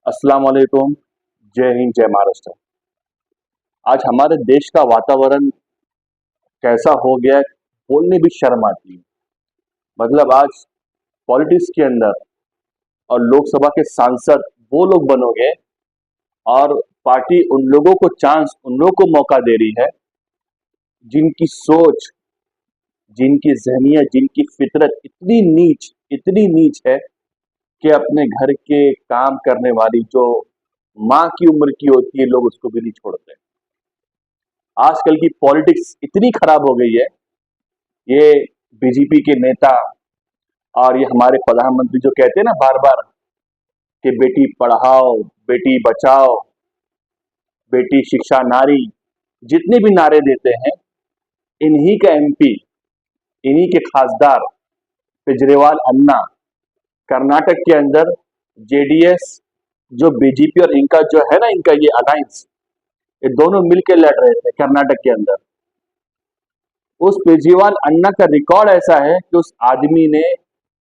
अस्सलाम वालेकुम। जय हिंद, जय महाराष्ट्र। आज हमारे देश का वातावरण कैसा हो गया है, बोलने भी शर्म आती है। मतलब आज पॉलिटिक्स के अंदर और लोकसभा के सांसद वो लोग बनोगे और पार्टी उन लोगों को चांस, उन लोगों को मौका दे रही है जिनकी सोच, जिनकी ज़हनियत, जिनकी फितरत इतनी नीच है कि अपने घर के काम करने वाली जो माँ की उम्र की होती है, लोग उसको भी नहीं छोड़ते। आजकल की पॉलिटिक्स इतनी खराब हो गई है, ये बीजेपी के नेता और ये हमारे प्रधानमंत्री जो कहते हैं ना बार बार कि बेटी पढ़ाओ, बेटी बचाओ, बेटी शिक्षा नारी, जितने भी नारे देते हैं, इन्हीं का एमपी, इन्हीं के खासदार केजरीवाल अन्ना कर्नाटक के अंदर जेडीएस जो बीजेपी और इनका जो है ना, इनका ये अलायंस, ये दोनों मिलकर लड़ रहे थे कर्नाटक के अंदर। उस केजरीवाल अन्ना का रिकॉर्ड ऐसा है कि उस आदमी ने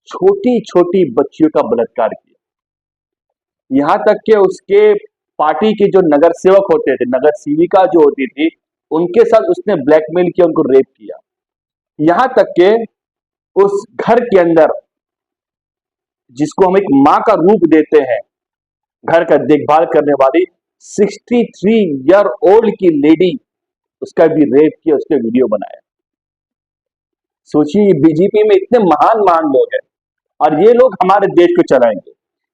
छोटी छोटी बच्चियों का बलात्कार किया। यहां तक कि उसके पार्टी के जो नगर सेवक होते थे, नगर सेविका जो होती थी, उनके साथ उसने ब्लैकमेल किया, उनको रेप किया। यहां तक कि उस घर के अंदर जिसको हम एक माँ का रूप देते हैं, घर का देखभाल करने वाली 63 ईयर ओल्ड की लेडी, उसका भी रेप किया, उसके वीडियो बनाया। सोचिए, बीजेपी में इतने महान महान लोग हैं और ये लोग हमारे देश को चलाएंगे।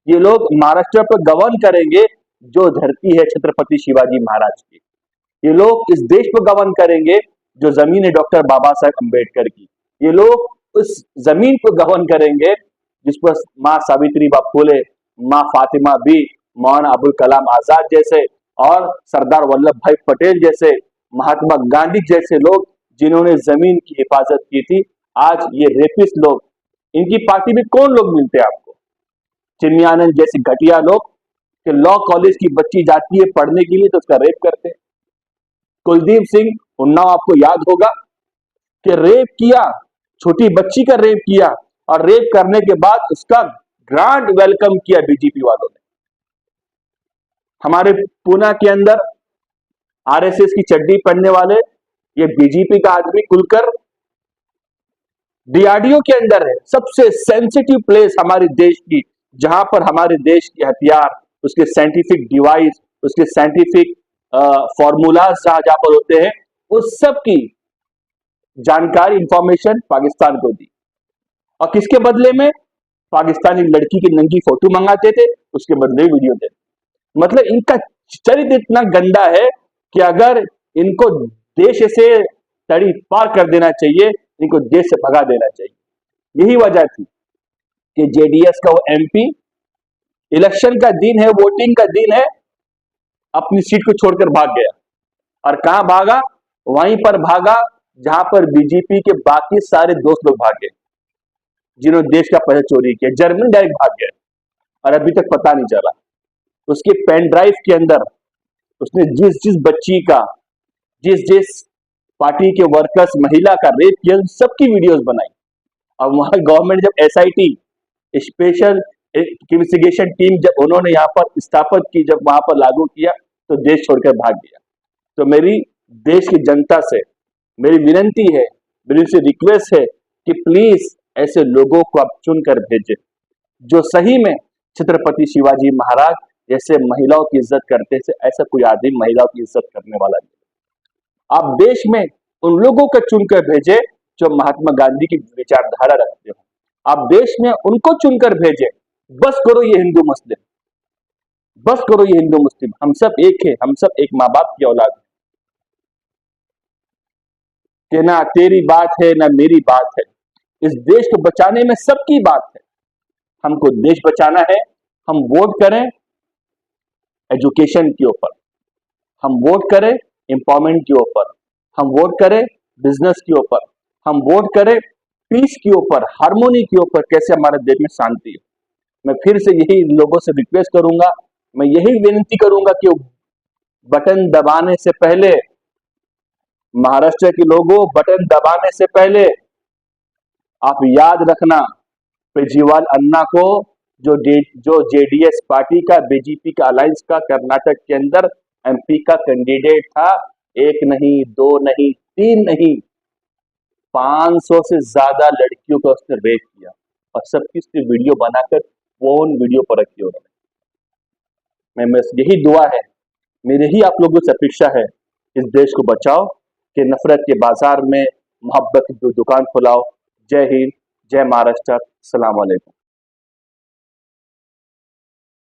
ये लोग महाराष्ट्र पर गवर्न करेंगे, जो धरती है छत्रपति शिवाजी महाराज की। ये लोग इस देश पर गवर्न करेंगे जो जमीन है डॉक्टर बाबा साहेब अम्बेडकर की। ये लोग उस जमीन पर गवर्न करेंगे जिस पर माँ सावित्री बाई फुले, माँ फातिमा बी, मौलाना अबुल कलाम आजाद जैसे और सरदार वल्लभ भाई पटेल जैसे, महात्मा गांधी जैसे लोग जिन्होंने जमीन की हिफाजत की थी, आज ये रेपिस्ट लोग, इनकी पार्टी में कौन लोग मिलते हैं आपको? चिन्मयानंद जैसे घटिया लोग कि लॉ कॉलेज की बच्ची जाती है पढ़ने के लिए तो उसका रेप करते हैं। कुलदीप सिंह उन्नाव आपको याद होगा कि रेप किया, छोटी बच्ची का रेप किया और रेप करने के बाद उसका ग्रांड वेलकम किया बीजेपी वालों ने। हमारे पूना के अंदर आरएसएस की चड्डी पहनने वाले ये बीजेपी का आदमी खुलकर डीआरडीओ के अंदर है, सबसे सेंसिटिव प्लेस हमारे देश की, जहां पर हमारे देश के हथियार, उसके साइंटिफिक डिवाइस, उसके साइंटिफिक फॉर्मूलाज जहां जहां पर होते हैं, उस सब की जानकारी, इंफॉर्मेशन पाकिस्तान को दी। और किसके बदले में? पाकिस्तानी लड़की की नंगी फोटो मंगाते थे, उसके बदले वीडियो देते। मतलब इनका चरित्र इतना गंदा है कि अगर इनको देश से तड़ी पार कर देना चाहिए, इनको देश से भगा देना चाहिए। यही वजह थी कि जेडीएस का वो एमपी, इलेक्शन का दिन है, वोटिंग का दिन है, अपनी सीट को छोड़कर भाग गया। और कहां भागा? वहीं पर भागा जहां पर बीजेपी के बाकी सारे दोस्त लोग भाग गए, जिन्होंने देश का पैसा चोरी किया। जर्मनी डायरेक्ट भाग गया और अभी तक पता नहीं चला। उसके पेन ड्राइव के अंदर उसने जिस जिस बच्ची का, जिस जिस पार्टी के वर्कर्स, महिला का रेप किया, सबकी वीडियोस बनाई। और वहां गवर्नमेंट जब एसआईटी, स्पेशल इन्वेस्टिगेशन टीम, जब उन्होंने यहाँ पर स्थापित की, जब वहां पर लागू किया, तो देश छोड़कर भाग गया। तो मेरी देश की जनता से मेरी विनती है, मेरी से रिक्वेस्ट है कि प्लीज ऐसे लोगों को आप चुनकर भेजें जो सही में छत्रपति शिवाजी महाराज जैसे महिलाओं की इज्जत करते थे। ऐसा कोई आदमी महिलाओं की इज्जत करने वाला नहीं। आप देश में उन लोगों को चुनकर भेजे जो महात्मा गांधी की विचारधारा रखते हो। आप देश में उनको चुनकर भेजे। बस करो ये हिंदू मुस्लिम, बस करो ये हिंदू मुस्लिम, हम सब एक है, हम सब एक माँ बाप की औलाद है। कि ना तेरी बात है ना मेरी बात है, इस देश को बचाने में सबकी बात है। हमको देश बचाना है। हम वोट करें एजुकेशन के ऊपर, हम वोट करें एम्पावरमेंट के ऊपर, हम वोट करें बिजनेस के ऊपर, हम वोट करें पीस के ऊपर, हार्मोनी के ऊपर, कैसे हमारे देश में शांति हो। मैं फिर से यही लोगों से रिक्वेस्ट करूंगा, मैं यही विनती करूंगा कि बटन दबाने से पहले, महाराष्ट्र के लोगों, बटन दबाने से पहले आप याद रखना केजरीवाल अन्ना को जो जेडीएस पार्टी का बीजेपी का अलायंस का कर्नाटक के अंदर एमपी का कैंडिडेट था। एक नहीं, दो नहीं, तीन नहीं, 500 से ज्यादा लड़कियों का उसने रेप किया और सबकी उसने वीडियो बनाकर फोन वीडियो पर रखी उन्होंने। मैं बस यही दुआ है, मेरी ही आप लोगों से अपेक्षा है, इस देश को बचाओ कि नफरत के बाजार में मोहब्बत की दुकान खुलाओ। जय हिंद, जय महाराष्ट्र, सलाम वालेकुम।